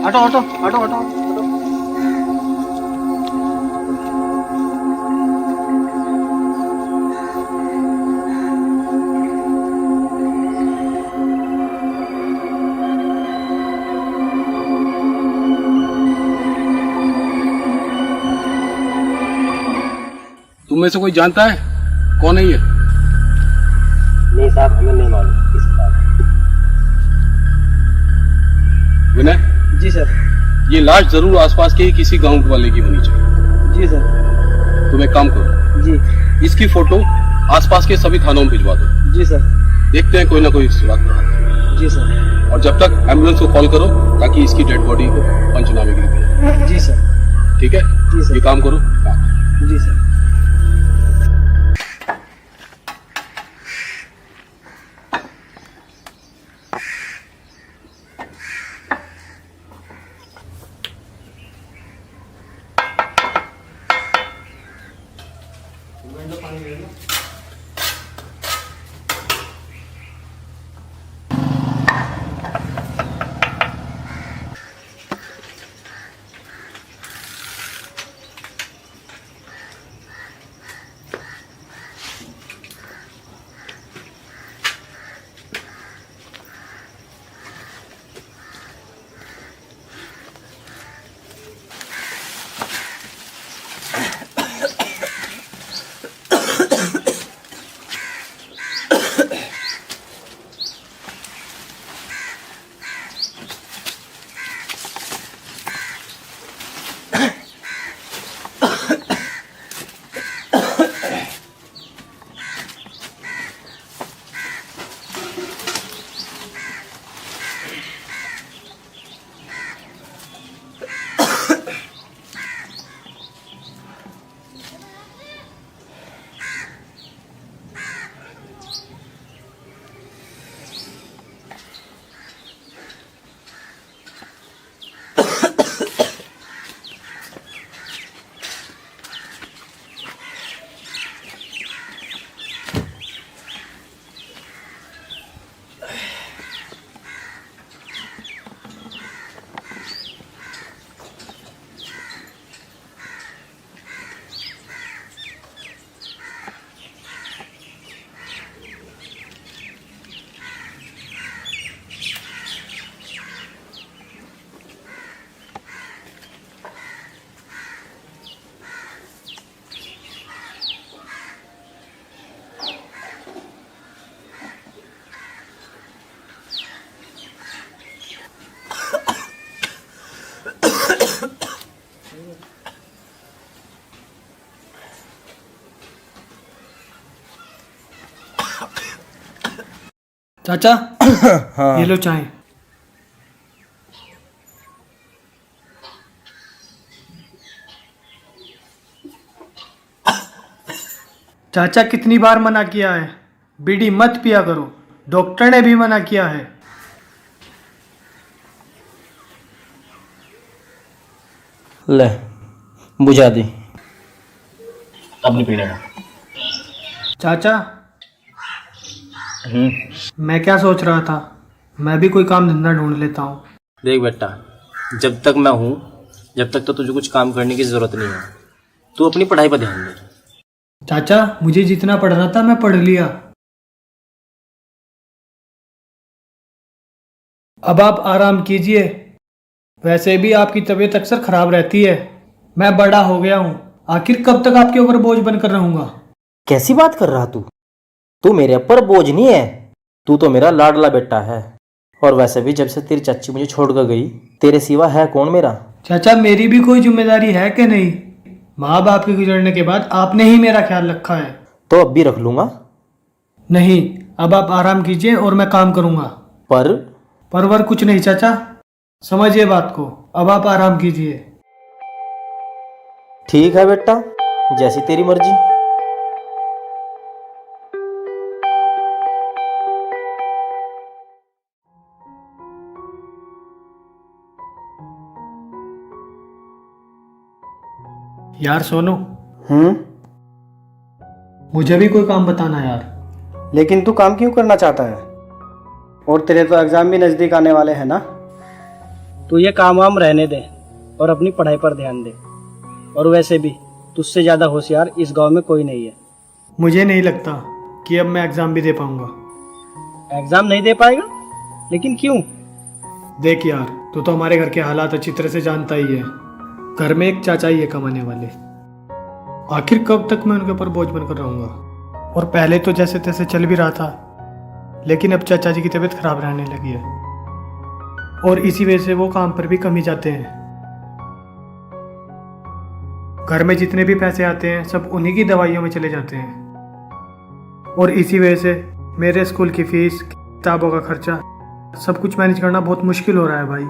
हटो हटो हटो हटो हटो। तुम में से कोई जानता है कौन है ये? नहीं साहब, हमें नहीं मालूम किसका। विनय, जी सर। ये लाश जरूर आसपास के ही किसी गांव वाले की होनी चाहिए। जी सर। तुम एक काम करो, जी। इसकी फोटो आसपास के सभी थानों में भिजवा दो। जी सर। देखते हैं कोई ना कोई सुराग निकालते हैं। जी सर। और जब तक एम्बुलेंस को कॉल करो ताकि इसकी डेड बॉडी को पंचनामे के लिए भेजें। जी सर। ठीक है? जी सर। ये काम करो। जी सर। चाचा हाँ। ये लो चाय। चाचा कितनी बार मना किया है, बीड़ी मत पिया करो, डॉक्टर ने भी मना किया है। ले बुझा दी, अब नहीं पीने का। चाचा मैं क्या सोच रहा था, मैं भी कोई काम धंधा ढूंढ लेता हूँ। देख बेटा, जब तक मैं हूँ जब तक तो तुझे कुछ काम करने की जरूरत नहीं है। तू अपनी पढ़ाई पर ध्यान दे। चाचा मुझे जितना पढ़ना था मैं पढ़ लिया, अब आप आराम कीजिए। वैसे भी आपकी तबीयत अक्सर खराब रहती है। मैं बड़ा हो गया हूँ, आखिर कब तक आपके ऊपर बोझ बनकर रहूंगा। कैसी बात कर रहा तू? तू मेरे ऊपर बोझ नहीं है, तू तो मेरा लाडला बेटा है। और वैसे भी जब से तेरी चाची मुझे छोड़कर गई, तेरे सिवा है कौन मेरा? चाचा मेरी भी कोई जिम्मेदारी है कि नहीं? माँ बाप के गुजरने के बाद आपने ही मेरा ख्याल रखा है। तो अब भी रख लूंगा। नहीं, अब आप आराम कीजिए और मैं काम करूंगा। परवर कुछ नहीं चाचा, समझिए बात को। अब आप आराम कीजिए। ठीक है बेटा, जैसी तेरी मर्जी। यार सोनू, मुझे भी कोई काम बताना यार। लेकिन तू काम क्यों करना चाहता है? और तेरे तो एग्जाम भी नजदीक आने वाले हैं ना। तू ये काम वाम रहने दे और अपनी पढ़ाई पर ध्यान दे। और वैसे भी तुझसे ज़्यादा होशियार इस गांव में कोई नहीं है। मुझे नहीं लगता कि अब मैं एग्ज़ाम भी दे पाऊंगा। एग्ज़ाम नहीं दे पाएगा? लेकिन क्यों? देख यार, तू तो हमारे घर के हालात अच्छी तरह से जानता ही है। घर में एक चाचा ही है कमाने वाले। आखिर कब तक मैं उनके ऊपर बोझ बनकर रहूंगा? और पहले तो जैसे तैसे चल भी रहा था, लेकिन अब चाचा जी की तबीयत खराब रहने लगी है और इसी वजह से वो काम पर भी कम ही जाते हैं। घर में जितने भी पैसे आते हैं सब उन्हीं की दवाइयों में चले जाते हैं और इसी वजह से मेरे स्कूल की फीस, किताबों का खर्चा, सब कुछ मैनेज करना बहुत मुश्किल हो रहा है भाई।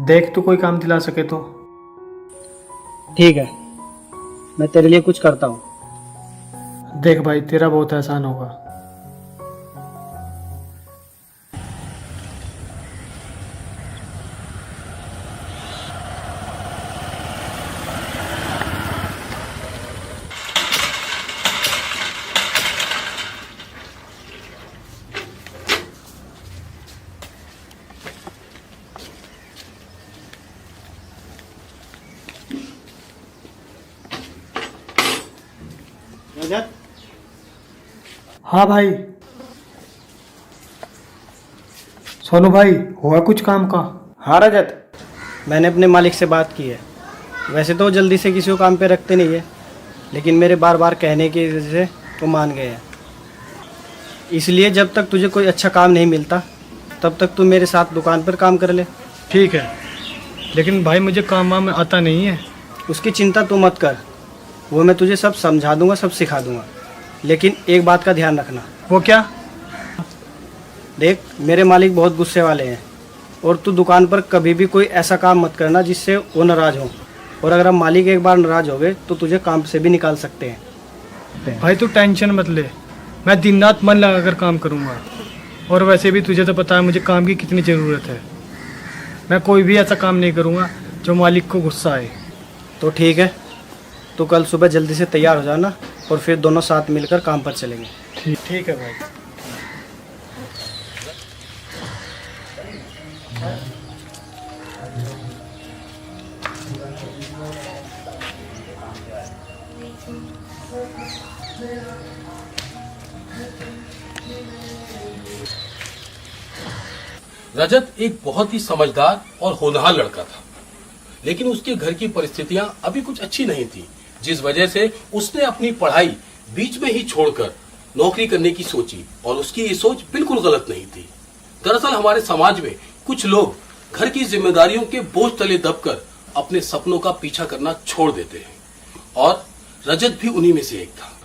देख, तू कोई काम दिला सके तो। ठीक है, मैं तेरे लिए कुछ करता हूँ। देख भाई, तेरा बहुत एहसान होगा। रजत, हाँ भाई। सोनू भाई, हुआ कुछ काम का? हाँ रजत, मैंने अपने मालिक से बात की है। वैसे तो वो जल्दी से किसी को काम पे रखते नहीं है, लेकिन मेरे बार बार कहने की वजह से वो मान गए हैं। इसलिए जब तक तुझे कोई अच्छा काम नहीं मिलता तब तक तू मेरे साथ दुकान पर काम कर ले। ठीक है, लेकिन भाई मुझे काम वाम आता नहीं है। उसकी चिंता तू मत कर, वो मैं तुझे सब समझा दूंगा, सब सिखा दूंगा। लेकिन एक बात का ध्यान रखना। वो क्या? देख, मेरे मालिक बहुत गुस्से वाले हैं और तू दुकान पर कभी भी कोई ऐसा काम मत करना जिससे वो नाराज़ हो। और अगर हम मालिक एक बार नाराज़ हो गए तो तुझे काम से भी निकाल सकते हैं। भाई तू टेंशन मत ले, मैं दिन रात मन लगाकर काम करूँगा। और वैसे भी तुझे तो पता है मुझे काम की कितनी ज़रूरत है। मैं कोई भी ऐसा काम नहीं करूँगा जो मालिक को गुस्सा आए। तो ठीक है, तो कल सुबह जल्दी से तैयार हो जाना और फिर दोनों साथ मिलकर काम पर चलेंगे। ठीक है भाई। रजत एक बहुत ही समझदार और होनहार लड़का था, लेकिन उसके घर की परिस्थितियां अभी कुछ अच्छी नहीं थी, जिस वजह से उसने अपनी पढ़ाई बीच में ही छोड़कर नौकरी करने की सोची। और उसकी ये सोच बिल्कुल गलत नहीं थी। दरअसल हमारे समाज में कुछ लोग घर की जिम्मेदारियों के बोझ तले दबकर अपने सपनों का पीछा करना छोड़ देते हैं, और रजत भी उन्हीं में से एक था।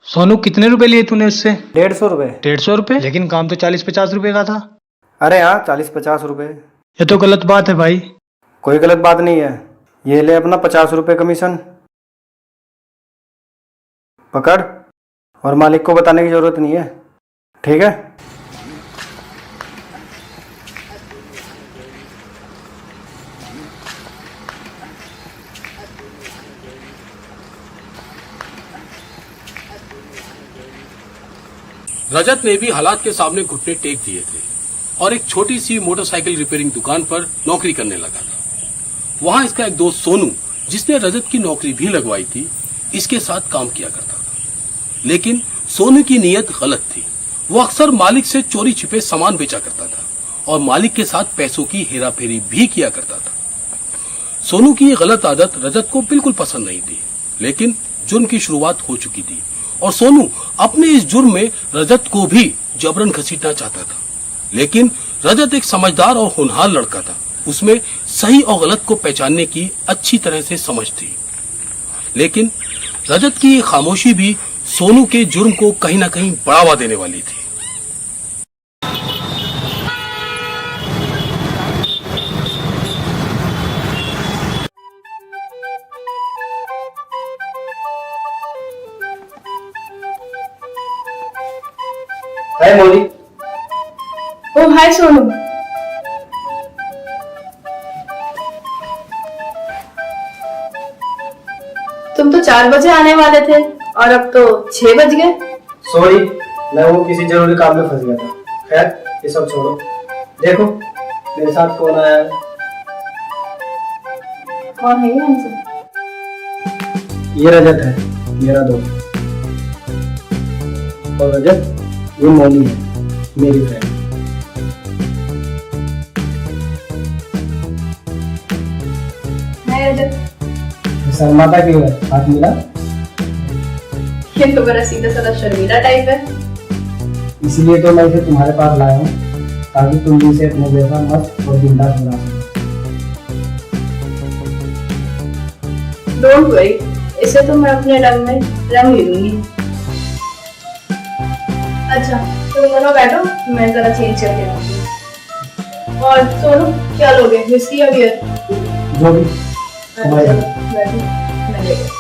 सोनू, कितने रुपए लिए तूने उससे? 150 रुपये। 150 रुपए? लेकिन काम तो 40-50 रुपए का था। अरे हाँ, 40-50 रुपये। ये तो गलत बात है भाई। कोई गलत बात नहीं है। ये ले अपना 50 रुपये कमीशन, पकड़। और मालिक को बताने की जरूरत नहीं है, ठीक है? रजत ने भी हालात के सामने घुटने टेक दिए थे और एक छोटी सी मोटरसाइकिल रिपेयरिंग दुकान पर नौकरी करने लगा था। वहां इसका एक दोस्त सोनू, जिसने रजत की नौकरी भी लगवाई थी, इसके साथ काम किया करता था। लेकिन सोनू की नीयत गलत थी। वो अक्सर मालिक से चोरी छिपे सामान बेचा करता था और मालिक के साथ पैसों की हेराफेरी भी किया करता था। सोनू की ये गलत आदत रजत को बिल्कुल पसंद नहीं थी, लेकिन जुर्म की शुरुआत हो चुकी थी और सोनू अपने इस जुर्म में रजत को भी जबरन घसीटना चाहता था। लेकिन रजत एक समझदार और होनहार लड़का था। उसमें सही और गलत को पहचानने की अच्छी तरह से समझ थी। लेकिन रजत की ये खामोशी भी सोनू के जुर्म को कहीं ना कहीं बढ़ावा देने वाली थी। हाय मोली। ओ हाय सोनू। तुम तो 4 बजे आने वाले थे और अब तो 6 बज गए। सॉरी, मैं वो किसी जरूरी काम में फंस गया था। खैर ये सब छोड़ो, देखो मेरे साथ कौन आया है। कौन है ये हमसे? ये रजत है, मेरा दोस्त। और रजत ये मोली है, मेरी फ्रेंड। हाय रजत। शर्माता क्यों है? हाथ मिला। ये तो बड़ा सीधा साधा शर्मीला टाइप है। इसीलिए तो मैं इसे तुम्हारे पास लाया हूँ, ताकि तुम भी इसे अपने जैसा मस्त और बिंदास बना सको। डोंट वरी, इसे तो मैं अपने रंग में रंग ही दूंगी। अच्छा तुम दोनों बैठो, मैं जरा चेंज करके आऊंगी। और सोनू क्या लोगे, विस्की या बियर? जो भी अच्छा, बैठो, मैं लेके आती हूँ।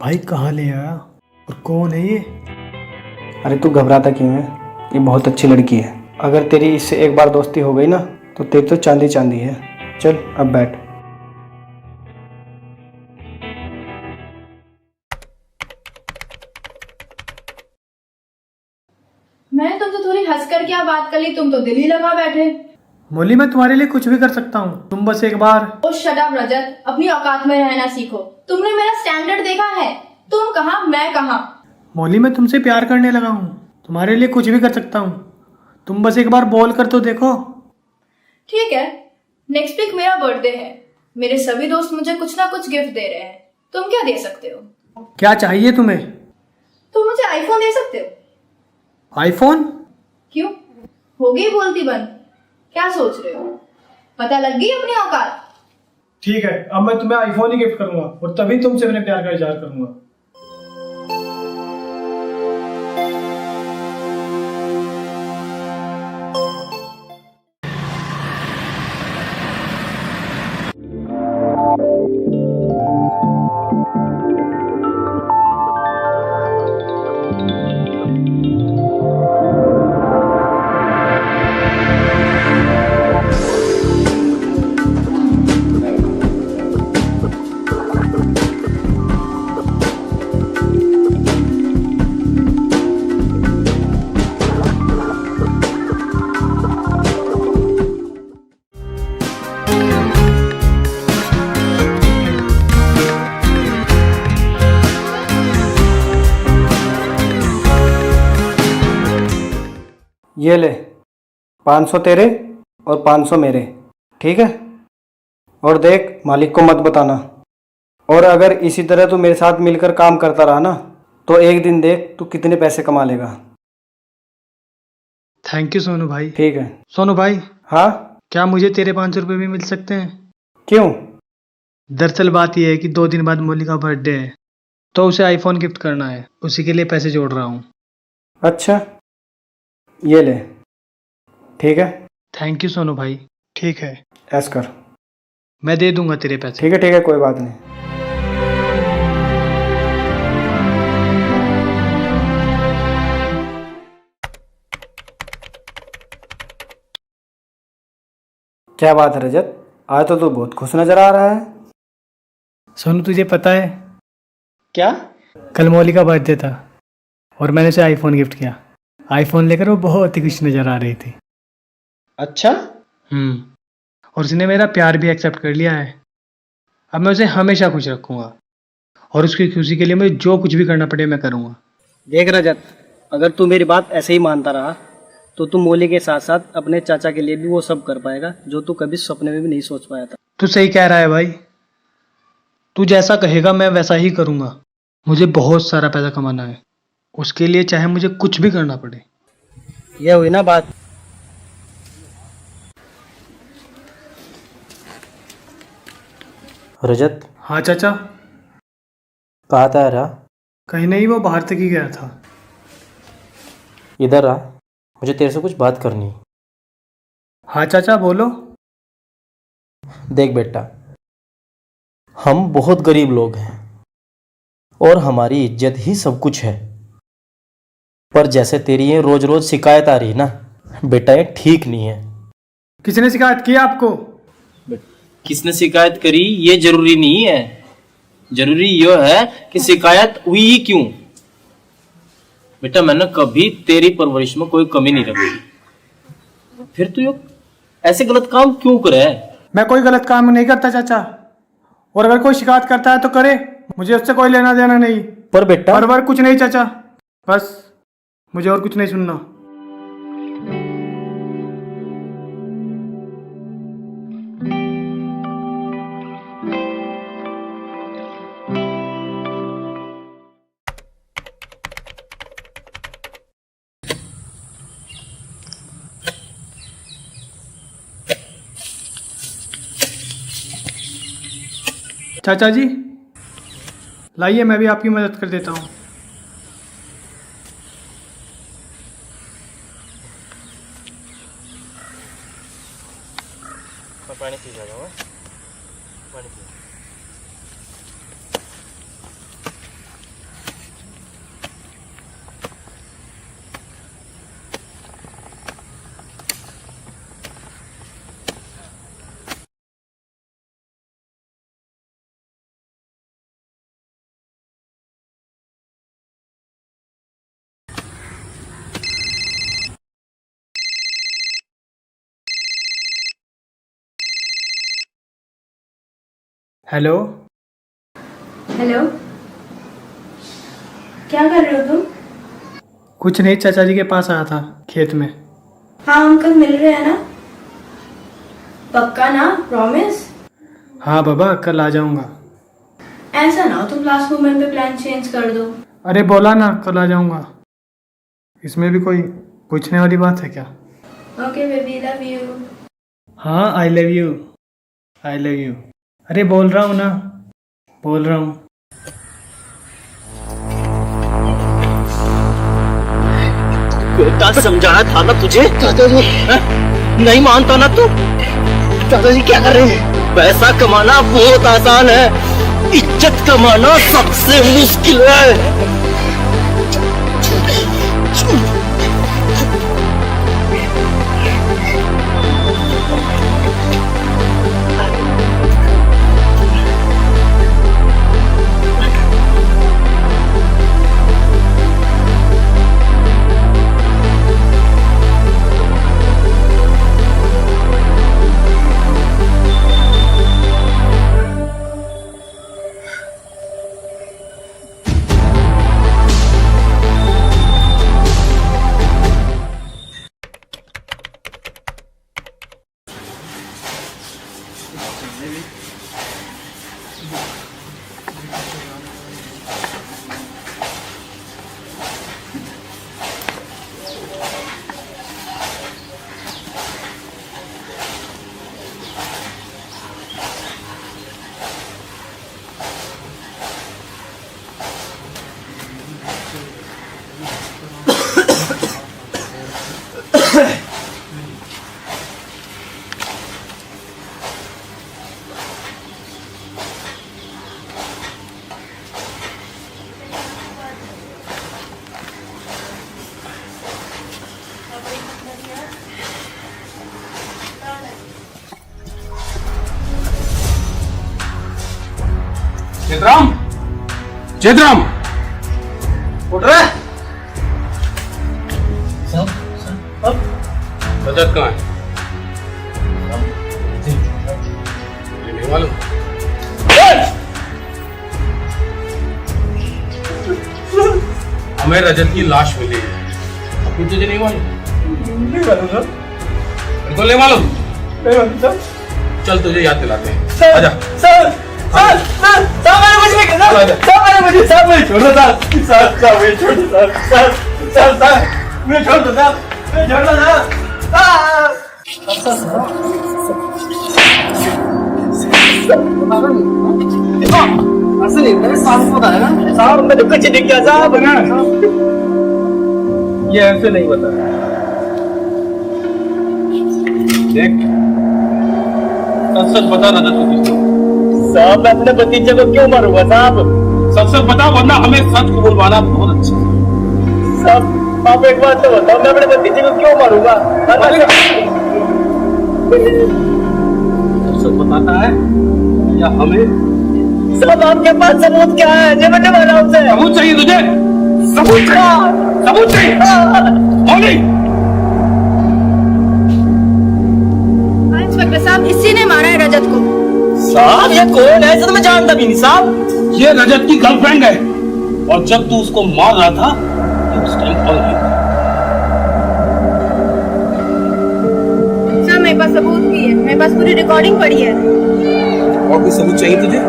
भाई कहाँ ले आया और कौन है ये? अरे तू घबराता क्यों है? ये बहुत अच्छी लड़की है। अगर तेरी इससे एक बार दोस्ती हो गई ना तो तेरी तो चांदी चांदी है। चल अब बैठ। मैंने तुमसे थोड़ी हंस कर क्या बात कर ली, तुम तो दिल ही लगा बैठे। मोली मैं तुम्हारे लिए कुछ भी कर सकता हूँ, तुम बस एक बार। ओ शट अप रजत, अपनी औकात में रहना सीखो। तुमने मेरा स्टैंडर्ड देखा है? तुम कहाँ मैं कहाँ। मोली मैं तुमसे प्यार करने लगा हूँ, तुम्हारे लिए कुछ भी कर सकता हूँ, तुम बस एक बार बोल कर तो देखो। ठीक है, नेक्स्ट वीक मेरा बर्थडे है। मेरे सभी दोस्त मुझे कुछ ना कुछ गिफ्ट दे रहे हैं। तुम क्या दे सकते हो? क्या चाहिए तुम्हें? तुम मुझे आईफोन दे सकते हो। आईफोन? क्यों, हो गई बोलती बंद? क्या सोच रहे हो? पता लग गई अपनी औकात? ठीक है, अब मैं तुम्हें आईफोन ही गिफ्ट करूंगा और तभी तुमसे अपने प्यार का इजहार करूंगा। ये ले 500 तेरे और 500 मेरे, ठीक है? और देख मालिक को मत बताना। और अगर इसी तरह तू मेरे साथ मिलकर काम करता रहा ना तो एक दिन देख तू कितने पैसे कमा लेगा। थैंक यू सोनू भाई। ठीक है। सोनू भाई, हाँ क्या मुझे तेरे 500 रुपये भी मिल सकते हैं? क्यों? दरअसल बात यह है कि 2 दिन बाद मोली का बर्थडे है, तो उसे आईफोन गिफ्ट करना है, उसी के लिए पैसे जोड़ रहा हूँ। अच्छा ये ले, ठीक है? थैंक यू सोनू भाई। ठीक है, ऐस कर। मैं दे दूंगा तेरे पैसे। ठीक है कोई बात नहीं। क्या बात है रजत, आज तो तू बहुत खुश नजर आ रहा है। सोनू तुझे पता है, क्या? कल मोली का बर्थडे था और मैंने उसे आईफोन गिफ्ट किया। आईफोन लेकर वो बहुत ही खुश नजर आ रही थी। अच्छा। और उसने मेरा प्यार भी एक्सेप्ट कर लिया है। अब मैं उसे हमेशा खुश रखूंगा और उसकी खुशी के लिए मुझे जो कुछ भी करना पड़े मैं करूंगा। देख रजत, अगर तू मेरी बात ऐसे ही मानता रहा तो तू मोली के साथ साथ अपने चाचा के लिए भी वो सब कर पाएगा जो तू कभी सपने में भी नहीं सोच पाया था। तू सही कह रहा है भाई, तू जैसा कहेगा मैं वैसा ही करूंगा। मुझे बहुत सारा पैसा कमाना है, उसके लिए चाहे मुझे कुछ भी करना पड़े। यह हुई ना बात। रजत, हाँ चाचा। कहाँ था रहा? कहीं नहीं, वो बाहर तक ही गया था। इधर आ, मुझे तेरे से कुछ बात करनी है। हाँ चाचा बोलो। देख बेटा, हम बहुत गरीब लोग हैं और हमारी इज्जत ही सब कुछ है। पर जैसे तेरी ये रोज रोज शिकायत आ रही ना बेटा, ये ठीक नहीं है। किसने शिकायत की आपको? किसने शिकायत करी ये जरूरी नहीं है, जरूरी यह है कि शिकायत हुई ही क्यों। बेटा मैंने कभी तेरी परवरिश में कोई कमी नहीं रखी, फिर तू ये ऐसे गलत काम क्यों करे? मैं कोई गलत काम नहीं करता चाचा, और अगर कोई शिकायत करता है तो करे, मुझे उससे कोई लेना देना नहीं। पर बेटा पर कुछ नहीं चाचा, बस मुझे और कुछ नहीं सुनना। चाचा जी लाइए, मैं भी आपकी मदद कर देता हूँ। पानी पी जाएगा। पानी पी। हेलो। हेलो, क्या कर रहे हो तुम? कुछ नहीं, चाचा जी के पास आया था खेत में। हाँ, हम कल मिल रहे हैं ना? पक्का ना? प्रॉमिस? हाँ बाबा, कल आ जाऊंगा। ऐसा ना हो तुम लास्ट मोमेंट पे प्लान चेंज कर दो। अरे बोला ना कल आ जाऊंगा, इसमें भी कोई पूछने वाली बात है क्या? Okay baby, love you. हाँ, I love you, I love you. अरे बोल रहा हूँ ना, बोल रहा हूँ। बेटा समझाया था ना तुझे, दादाजी नहीं मानता ना तू। दादाजी क्या कर रहे हैं? पैसा कमाना बहुत आसान है, इज्जत कमाना सबसे मुश्किल है। चेतराम, चेतराम, उठ रहा है? रजत कहाँ है? ये नहीं मालूम। हमें रजत की लाश मिली है, अब तुझे नहीं मालूम? नहीं मालूम सर। बिल्कुल नहीं मालूम? नहीं मालूम सर। चल तुझे याद दिलाते हैं, आजा। सर साहब मैंने कुछ नहीं किया साहब। ये ऐसे नहीं बता। देख, सच बता रजत को किसने? साहब मैं अपने भतीजे को क्यों मारूंगा साहब? सच बता, वरना हमें सच को बुलवाना बहुत अच्छा है। साहब आप एक बात तो बताओ, मैं अपने भतीजे को क्यों मारूंगा? सच बताता है या हमें? साहब आपके पास सबूत क्या है? जो मैंने मारा उसे। सबूत चाहिए तुझे? सबूत चाहिए? सबूत चाहिए? मौली! इंस्पेक्टर साहब, इसी ने मारा है रजत को। साहब ये कौन है? तो मैं जानता भी नहीं साहब। ये रजत की गर्लफ्रेंड है, और जब तू उसको मार रहा था तो उस टाइम कॉल की। सर मेरे पास सबूत भी है, मेरे पास पूरी रिकॉर्डिंग पड़ी है। और कोई सबूत चाहिए तुझे?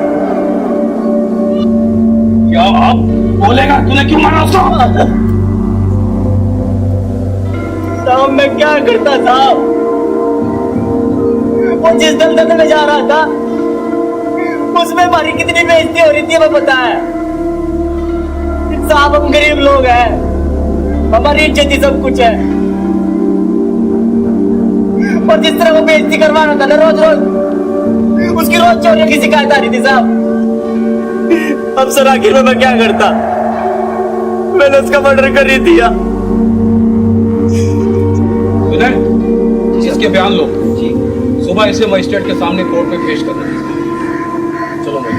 क्या आप बोलेगा तूने क्यों मारा उसको? साहब मैं क्या करता साहब? वो जिस दलदल में जा रहा था उसमें हमारी कितनी बेइज्जती हो रही थी हमें पता है साहब। हम गरीब लोग हैं, हमारी इज्जत ही सब कुछ है। और जिस तरह वो बेइज्जती करवा रहा था ना रोज रोज, उसकी रोज चोरियों की शिकायत आ रही थी साहब। अब सर आखिर में मैं क्या करता? मैंने उसका मर्डर कर ही दिया। इसके बयान लो। सुबह इसे मजिस्ट्रेट के सामने कोर्ट में पेश करना। चलो मैं